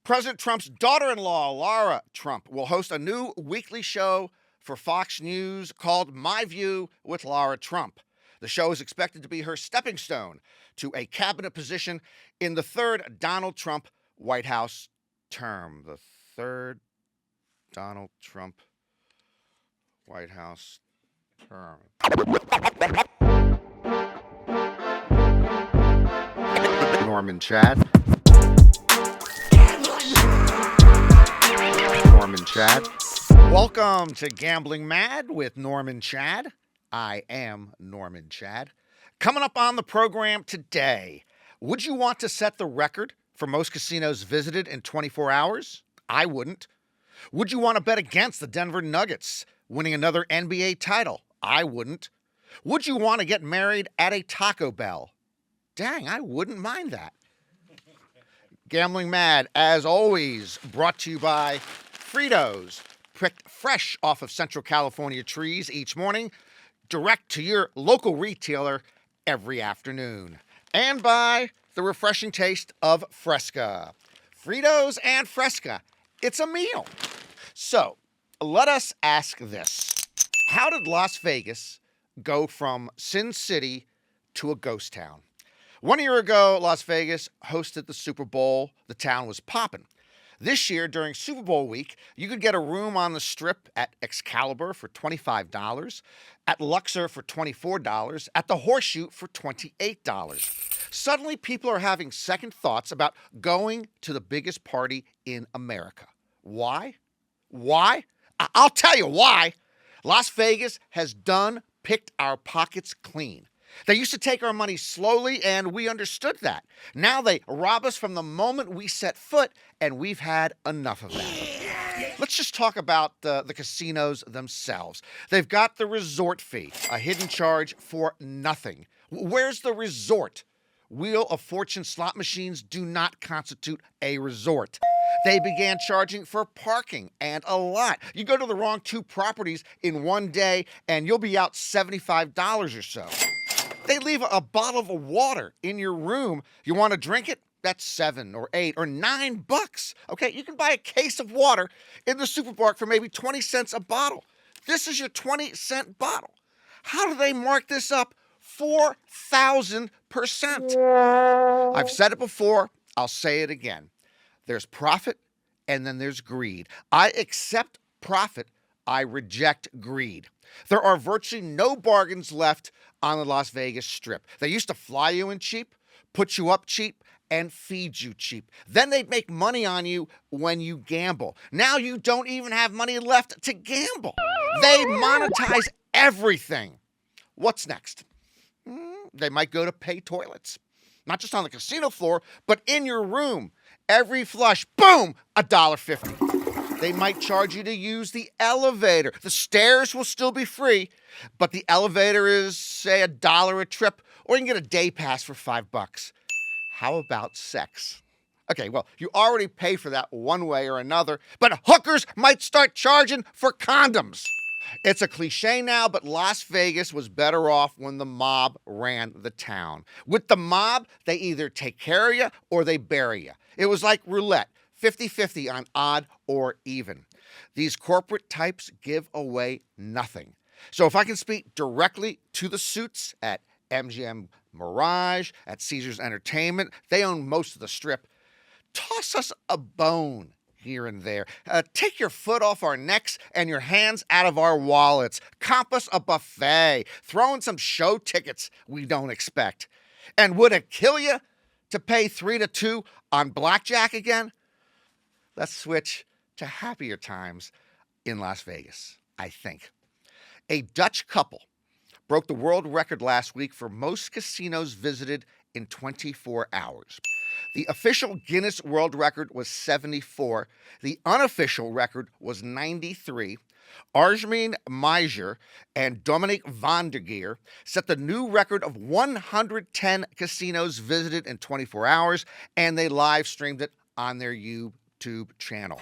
President Trump's daughter-in-law, Laura Trump, will host a new weekly show for Fox News called My View with Laura Trump. The show is expected to be her stepping stone to a cabinet position in the third Donald Trump White House term. The third Donald Trump White House term. Norman Chad. Norman Chad. Welcome to Gambling Mad with Norman Chad. I am Norman Chad. Coming up on the program today, would you want to set the record for most casinos visited in 24 hours? I wouldn't. Would you want to bet against the Denver Nuggets winning another NBA title? I wouldn't. Would you want to get married at a Taco Bell? Dang, I wouldn't mind that. Gambling Mad, as always, brought to you by Fritos, picked fresh off of Central California trees each morning, direct to your local retailer every afternoon. And by the refreshing taste of Fresca. Fritos and Fresca, it's a meal. So, let us ask this. How did Las Vegas go from Sin City to a ghost town? 1 year ago, Las Vegas hosted the Super Bowl. The town was popping. This year, during Super Bowl week, you could get a room on the Strip at Excalibur for $25, at Luxor for $24, at the Horseshoe for $28. Suddenly, people are having second thoughts about going to the biggest party in America. Why? Why? I'll tell you why. Las Vegas has done picked our pockets clean. They used to take our money slowly, and we understood that. Now they rob us from the moment we set foot, and we've had enough of that. Let's just talk about the casinos themselves. They've got the resort fee, a hidden charge for nothing. Where's the resort? Wheel of Fortune slot machines do not constitute a resort. They began charging for parking and a lot. You go to the wrong two properties in one day, and you'll be out $75 or so. They leave a bottle of water in your room. You want to drink it? That's $7 or $8 or $9. Okay, you can buy a case of water in the supermarket for maybe 20 cents a bottle. This is your 20-cent bottle. How do they mark this up? 4,000%. I've said it before. I'll say it again. There's profit, and then there's greed. I accept profit. I reject greed. There are virtually no bargains left on the Las Vegas Strip. They used to fly you in cheap, put you up cheap, and feed you cheap. Then they'd make money on you when you gamble. Now you don't even have money left to gamble. They monetize everything. What's next? They might go to pay toilets. Not just on the casino floor, but in your room. Every flush, boom, $1.50. They might charge you to use the elevator. The stairs will still be free, but the elevator is, say, $1 a trip, or you can get a day pass for $5. How about sex? Okay, well, you already pay for that one way or another, but hookers might start charging for condoms. It's a cliche now, but Las Vegas was better off when the mob ran the town. With the mob, they either take care of you or they bury you. It was like roulette, 50-50 on odd or even. These corporate types give away nothing. So if I can speak directly to the suits at MGM Mirage, at Caesars Entertainment, they own most of the Strip. Toss us a bone here and there. Take your foot off our necks and your hands out of our wallets. Comp us a buffet. Throw in some show tickets we don't expect. And would it kill you to pay 3-2 on blackjack again? Let's switch to happier times in Las Vegas, I think. A Dutch couple broke the world record last week for most casinos visited in 24 hours. The official Guinness World Record was 74. The unofficial record was 93. Arjmin Meijer and Dominique van der Geer set the new record of 110 casinos visited in 24 hours, and they live streamed it on their YouTube channel.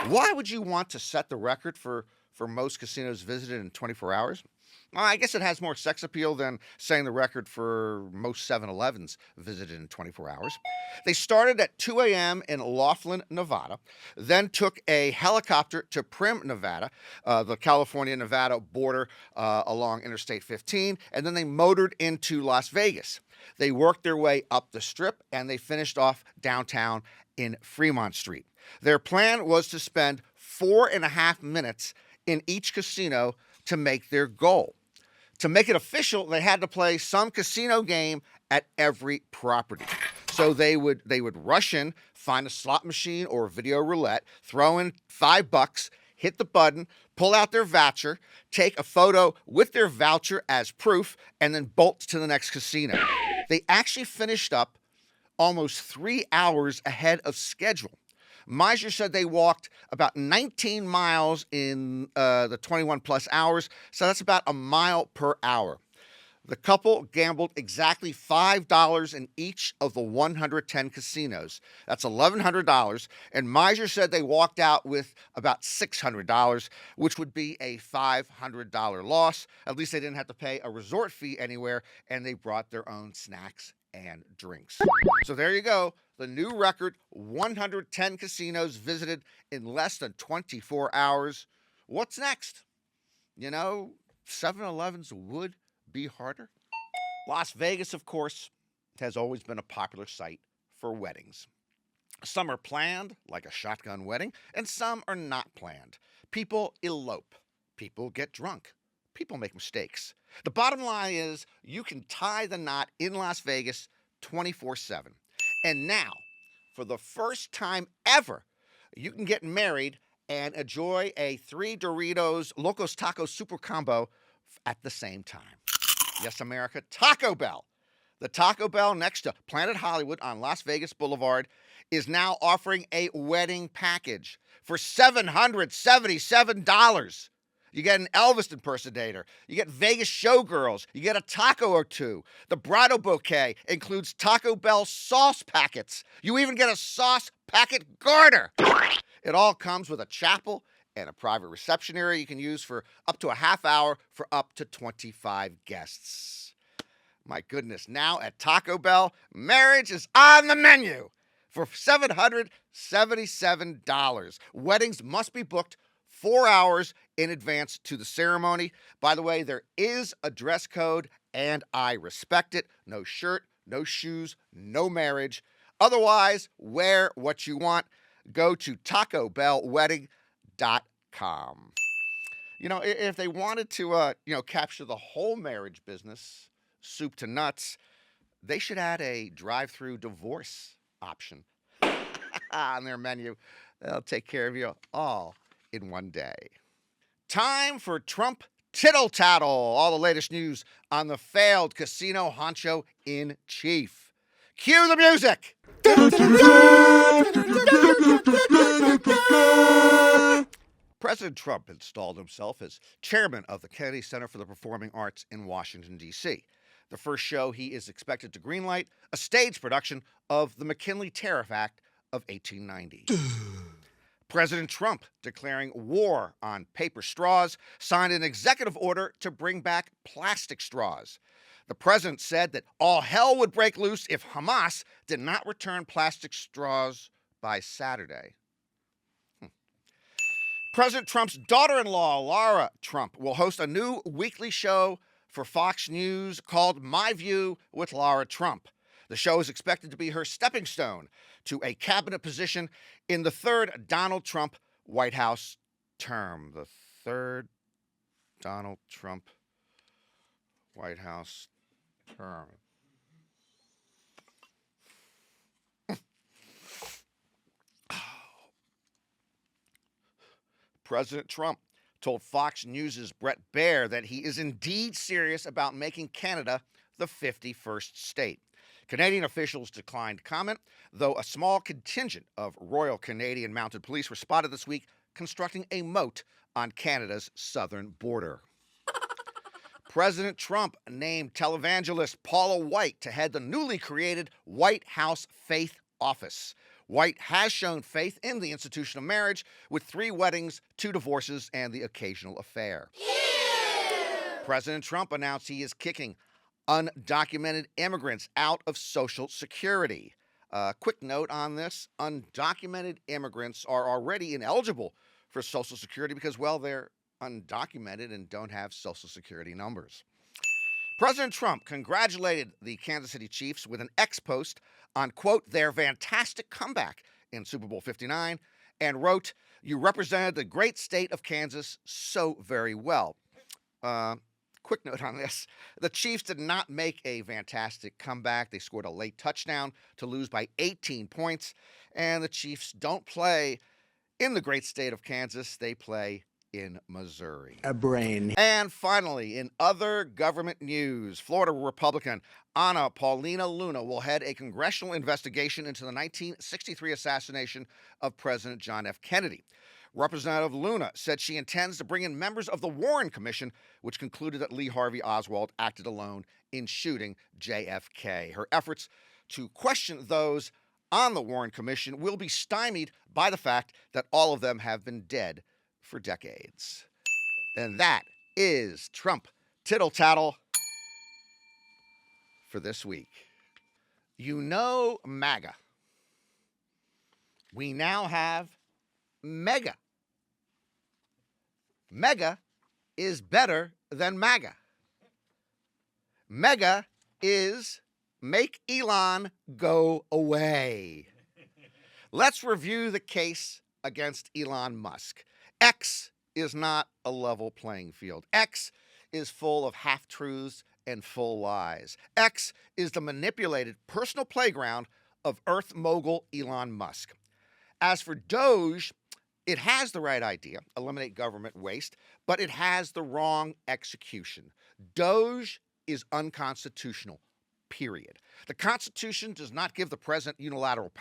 Why would you want to set the record for most casinos visited in 24 hours? Well, I guess it has more sex appeal than setting the record for most 7-Elevens visited in 24 hours. They started at 2 a.m. in Laughlin, Nevada, then took a helicopter to Primm, Nevada, the California-Nevada border along Interstate 15, and then they motored into Las Vegas. They worked their way up the Strip, and they finished off downtown in Fremont Street. Their plan was to spend 4.5 minutes in each casino to make their goal. To make it official, they had to play some casino game at every property. So they would rush in, find a slot machine or video roulette, throw in $5, hit the button, pull out their voucher, take a photo with their voucher as proof, and then bolt to the next casino. They actually finished up almost 3 hours ahead of schedule. Miser said they walked about 19 miles in the 21 plus hours, so that's about a mile per hour. The couple gambled exactly $5 in each of the 110 casinos. That's $1,100, and Miser said they walked out with about $600, which would be a $500 loss. At least they didn't have to pay a resort fee anywhere, and they brought their own snacks and drinks. So there you go. The new record, 110 casinos visited in less than 24 hours. What's next? 7-Elevens would be harder. Las Vegas, of course, has always been a popular site for weddings. Some are planned, like a shotgun wedding, and some are not planned. People elope. People get drunk. People make mistakes. The bottom line is you can tie the knot in Las Vegas 24/7. And now, for the first time ever, you can get married and enjoy a 3 Doritos Locos Tacos Super Combo at the same time. Yes, America, Taco Bell. The Taco Bell next to Planet Hollywood on Las Vegas Boulevard is now offering a wedding package for $777. You get an Elvis impersonator. You get Vegas showgirls. You get a taco or two. The bridal bouquet includes Taco Bell sauce packets. You even get a sauce packet garter. It all comes with a chapel and a private reception area you can use for up to a half hour for up to 25 guests. My goodness, now at Taco Bell, marriage is on the menu for $777. Weddings must be booked 4 hours in advance to the ceremony. By the way, there is a dress code, and I respect it. No shirt, no shoes, no marriage. Otherwise, wear what you want. Go to TacoBellWedding.com. If they wanted to, capture the whole marriage business, soup to nuts, they should add a drive-through divorce option on their menu. They'll take care of you all in one day. Time for Trump Tittle Tattle. All the latest news on the failed casino honcho in chief. Cue the music. President Trump installed himself as chairman of the Kennedy Center for the Performing Arts in Washington, D.C. The first show he is expected to greenlight, a stage production of the McKinley Tariff Act of 1890. President Trump, declaring war on paper straws, signed an executive order to bring back plastic straws. The president said that all hell would break loose if Hamas did not return plastic straws by Saturday. President Trump's daughter-in-law, Lara Trump, will host a new weekly show for Fox News called My View with Lara Trump. The show is expected to be her stepping stone to a cabinet position in the third Donald Trump White House term. The third Donald Trump White House term. President Trump told Fox News' Brett Baer that he is indeed serious about making Canada the 51st state. Canadian officials declined comment, though a small contingent of Royal Canadian Mounted Police were spotted this week constructing a moat on Canada's southern border. President Trump named televangelist Paula White to head the newly created White House Faith Office. White has shown faith in the institution of marriage with 3 weddings, 2 divorces, and the occasional affair. President Trump announced he is kicking undocumented immigrants out of Social Security. Quick note on this: undocumented immigrants are already ineligible for Social Security because, well, they're undocumented and don't have Social Security numbers. President Trump congratulated the Kansas City Chiefs with an X post on, quote, their fantastic comeback in Super Bowl 59, and wrote, "You represented the great state of Kansas so very well." Quick note on this: the Chiefs did not make a fantastic comeback. They scored a late touchdown to lose by 18 points, and the Chiefs don't play in the great state of Kansas. They play in Missouri. A brain. And finally, in other government news, Florida Republican Ana Paulina Luna will head a congressional investigation into the 1963 assassination of President John F. Kennedy. Representative Luna said she intends to bring in members of the Warren Commission, which concluded that Lee Harvey Oswald acted alone in shooting JFK. Her efforts to question those on the Warren Commission will be stymied by the fact that all of them have been dead for decades. And that is Trump tittle tattle for this week. You know MAGA. We now have MEGA. MEGA is better than MAGA. MEGA is make Elon go away. Let's review the case against Elon Musk. X is not a level playing field. X is full of half-truths and full lies. X is the manipulated personal playground of Earth mogul Elon Musk. As for D.O.G.E, it has the right idea, eliminate government waste, but it has the wrong execution. D.O.G.E is unconstitutional, period. The Constitution does not give the president unilateral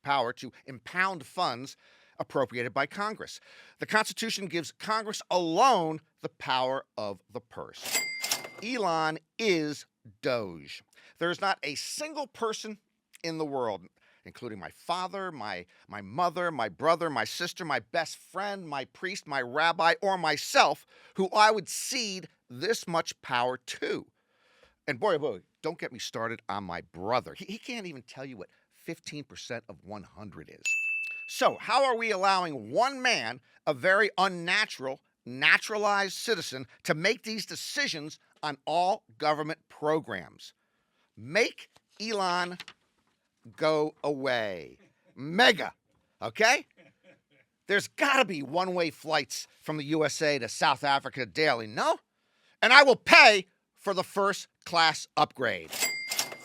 power to impound funds appropriated by Congress. The Constitution gives Congress alone the power of the purse. Elon is D.O.G.E. There is not a single person in the world, including my father, my mother, my brother, my sister, my best friend, my priest, my rabbi, or myself, who I would cede this much power to. And boy, don't get me started on my brother. He can't even tell you what 15% of 100 is. So how are we allowing one man, a very unnatural, naturalized citizen, to make these decisions on all government programs? Make Elon go away. MEGA, okay? There's got to be one-way flights from the USA to South Africa daily, no? And I will pay for the first-class upgrade.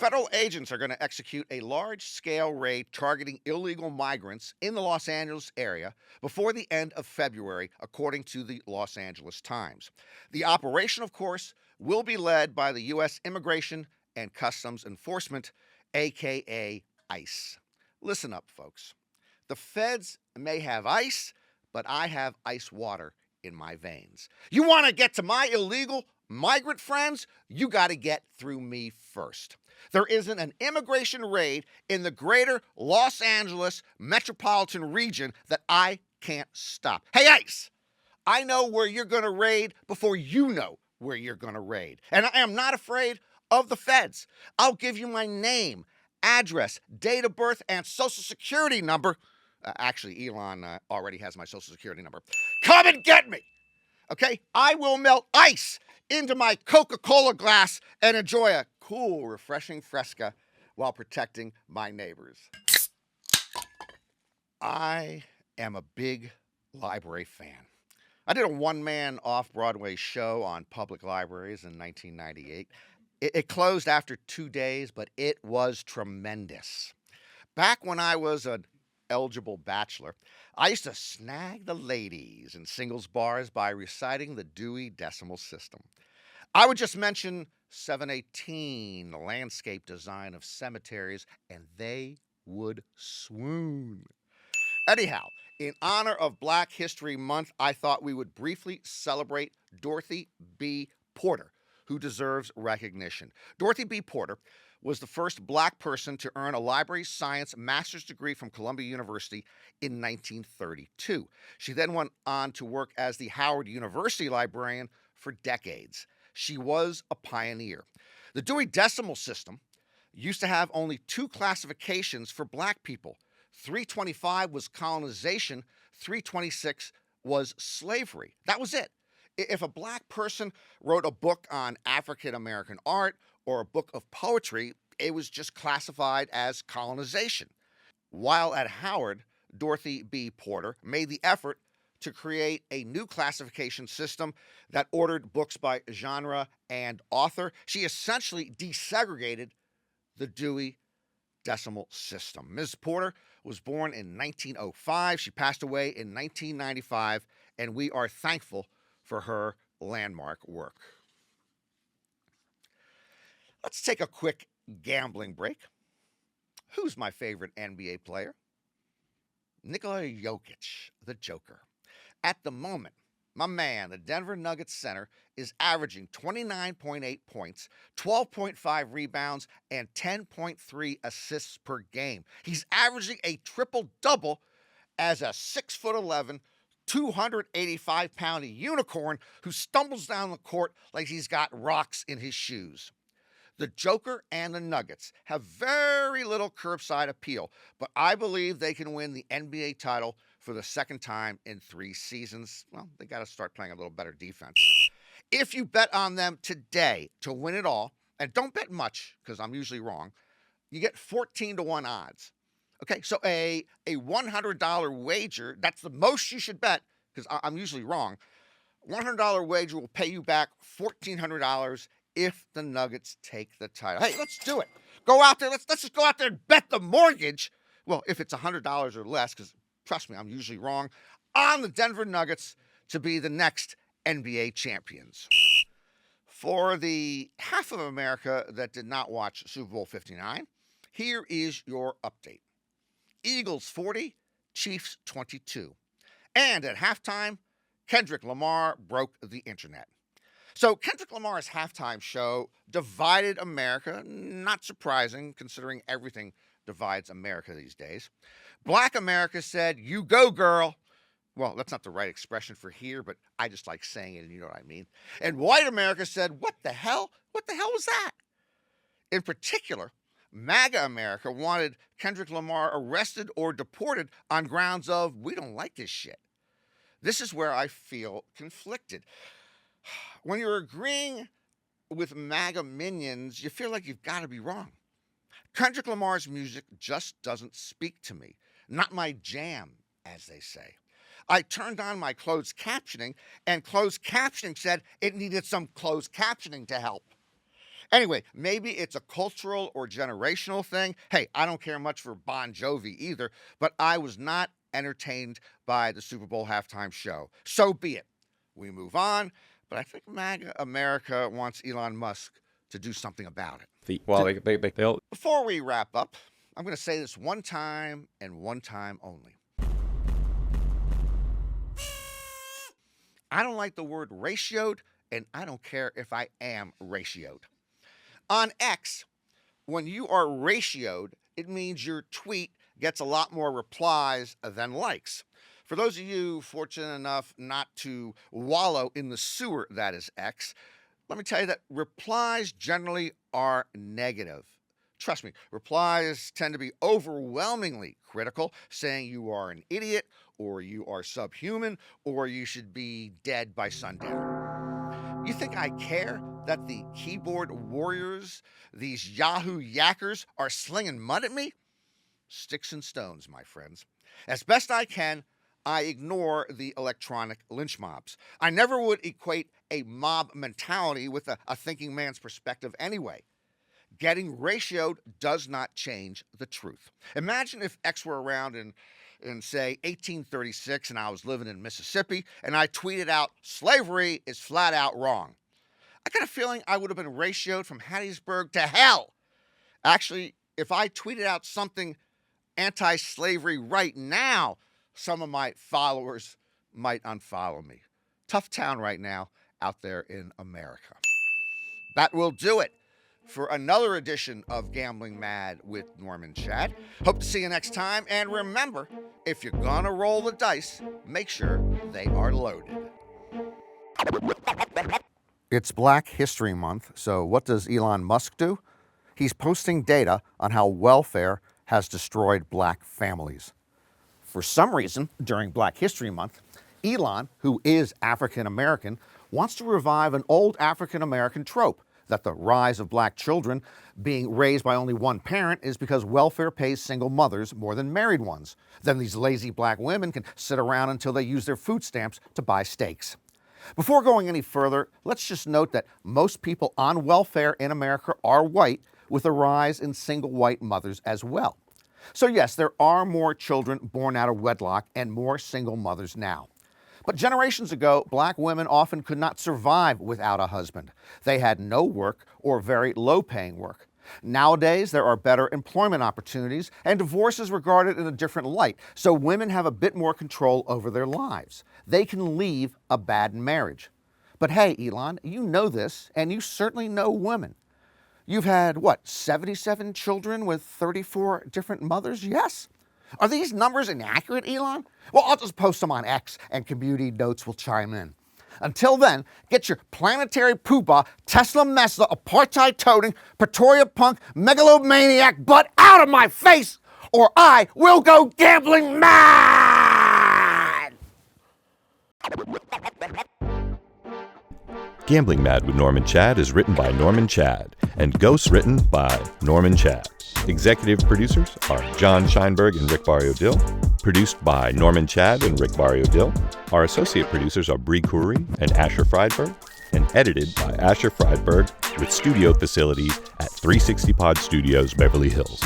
Federal agents are going to execute a large-scale raid targeting illegal migrants in the Los Angeles area before the end of February, according to the Los Angeles Times. The operation, of course, will be led by the U.S. Immigration and Customs Enforcement, a.k.a. ICE. Listen up, folks. The feds may have ice, but I have ice water in my veins. You want to get to my illegal migrant friends? You got to get through me first. There isn't an immigration raid in the greater Los Angeles metropolitan region that I can't stop. Hey, ICE, I know where you're going to raid before you know where you're going to raid. And I am not afraid of the feds. I'll give you my name, address, date of birth, and social security number. Actually, Elon already has my social security number. Come and get me, okay? I will melt ice into my Coca-Cola glass and enjoy a cool, refreshing Fresca while protecting my neighbors. I am a big library fan. I did a one-man off-Broadway show on public libraries in 1998. It closed after 2 days, but it was tremendous. Back when I was an eligible bachelor, I used to snag the ladies in singles bars by reciting the Dewey Decimal System. I would just mention 718, the landscape design of cemeteries, and they would swoon. Anyhow, in honor of Black History Month, I thought we would briefly celebrate Dorothy B. Porter, who deserves recognition. Dorothy B. Porter was the first Black person to earn a library science master's degree from Columbia University in 1932. She then went on to work as the Howard University librarian for decades. she was a pioneer. The Dewey Decimal System used to have only two classifications for black people. 325 was colonization, 326 was slavery. That was it. If a black person wrote a book on African American art or a book of poetry, it was just classified as colonization. While at Howard, Dorothy B. Porter made the effort to create a new classification system that ordered books by genre and author. She essentially desegregated the Dewey Decimal System. Ms. Porter was born in 1905. She passed away in 1995, and we are thankful for her landmark work. Let's take a quick gambling break. Who's my favorite NBA player? Nikola Jokic, the Joker. At the moment, my man, the Denver Nuggets center, is averaging 29.8 points, 12.5 rebounds, and 10.3 assists per game. He's averaging a triple-double as a 6'11", 285-pound unicorn who stumbles down the court like he's got rocks in his shoes. The Joker and the Nuggets have very little curbside appeal, but I believe they can win the NBA title for the second time in 3 seasons. Well, they got to start playing a little better defense. If you bet on them today to win it all, and don't bet much because I'm usually wrong, you get 14-1 odds. Okay, so a $100 wager, that's the most you should bet because I'm usually wrong. $100 wager will pay you back $1,400 if the Nuggets take the title. Hey, let's do it. Go out there. Let's just go out there and bet the mortgage. Well, if it's $100 or less, because trust me, I'm usually wrong, on the Denver Nuggets to be the next NBA champions. For the half of America that did not watch Super Bowl 59, here is your update. Eagles 40, Chiefs 22. And at halftime, Kendrick Lamar broke the internet. So Kendrick Lamar's halftime show divided America, not surprising considering everything divides America these days. Black America said, "You go, girl." Well, that's not the right expression for here, but I just like saying it and you know what I mean. And white America said, "What the hell? What the hell was that?" In particular, MAGA America wanted Kendrick Lamar arrested or deported on grounds of, we don't like this shit. This is where I feel conflicted. When you're agreeing with MAGA minions, you feel like you've got to be wrong. Kendrick Lamar's music just doesn't speak to me. Not my jam, as they say. I turned on my closed captioning, and closed captioning said it needed some closed captioning to help. Anyway, maybe it's a cultural or generational thing. Hey, I don't care much for Bon Jovi either, but I was not entertained by the Super Bowl halftime show. So be it. We move on. But I think MAGA America wants Elon Musk to do something about it. Before we wrap up, I'm going to say this one time and one time only. I don't like the word ratioed, and I don't care if I am ratioed. On X, when you are ratioed, it means your tweet gets a lot more replies than likes. For those of you fortunate enough not to wallow in the sewer that is X, let me tell you that replies generally are negative. Trust me, replies tend to be overwhelmingly critical, saying you are an idiot, or you are subhuman, or you should be dead by sundown. You think I care that the keyboard warriors, these Yahoo yackers, are slinging mud at me? Sticks and stones, my friends. As best I can, I ignore the electronic lynch mobs. I never would equate a mob mentality with a thinking man's perspective anyway. Getting ratioed does not change the truth. Imagine if X were around in say, 1836 and I was living in Mississippi and I tweeted out, "Slavery is flat out wrong." I got a feeling I would have been ratioed from Hattiesburg to hell. Actually, if I tweeted out something anti-slavery right now, some of my followers might unfollow me. Tough town right now out there in America. That will do it for another edition of Gambling Mad with Norman Chad. Hope to see you next time. And remember, if you're gonna roll the dice, make sure they are loaded. It's Black History Month, so what does Elon Musk do? He's posting data on how welfare has destroyed black families. For some reason, during Black History Month, Elon, who is African American, wants to revive an old African American trope that the rise of black children being raised by only one parent is because welfare pays single mothers more than married ones. Then these lazy black women can sit around until they use their food stamps to buy steaks. Before going any further, let's just note that most people on welfare in America are white, with a rise in single white mothers as well. So yes, there are more children born out of wedlock and more single mothers now. But generations ago, black women often could not survive without a husband. They had no work or very low-paying work. Nowadays, there are better employment opportunities, and divorce is regarded in a different light, so women have a bit more control over their lives. They can leave a bad marriage. But hey, Elon, you know this, and you certainly know women. You've had, 77 children with 34 different mothers? Yes? Are these numbers inaccurate, Elon? Well, I'll just post them on X, and community notes will chime in. Until then, get your planetary poobah, Tesla Mesla, apartheid-toting, Pretoria punk, megalomaniac butt out of my face, or I will go gambling mad! Gambling Mad with Norman Chad is written by Norman Chad and ghost-written by Norman Chad. Executive producers are John Scheinberg and Rick Barrio-Dill. Produced by Norman Chad and Rick Barrio-Dill. Our associate producers are Bree Khoury and Asher Friedberg, and edited by Asher Friedberg with studio facilities at 360 Pod Studios, Beverly Hills.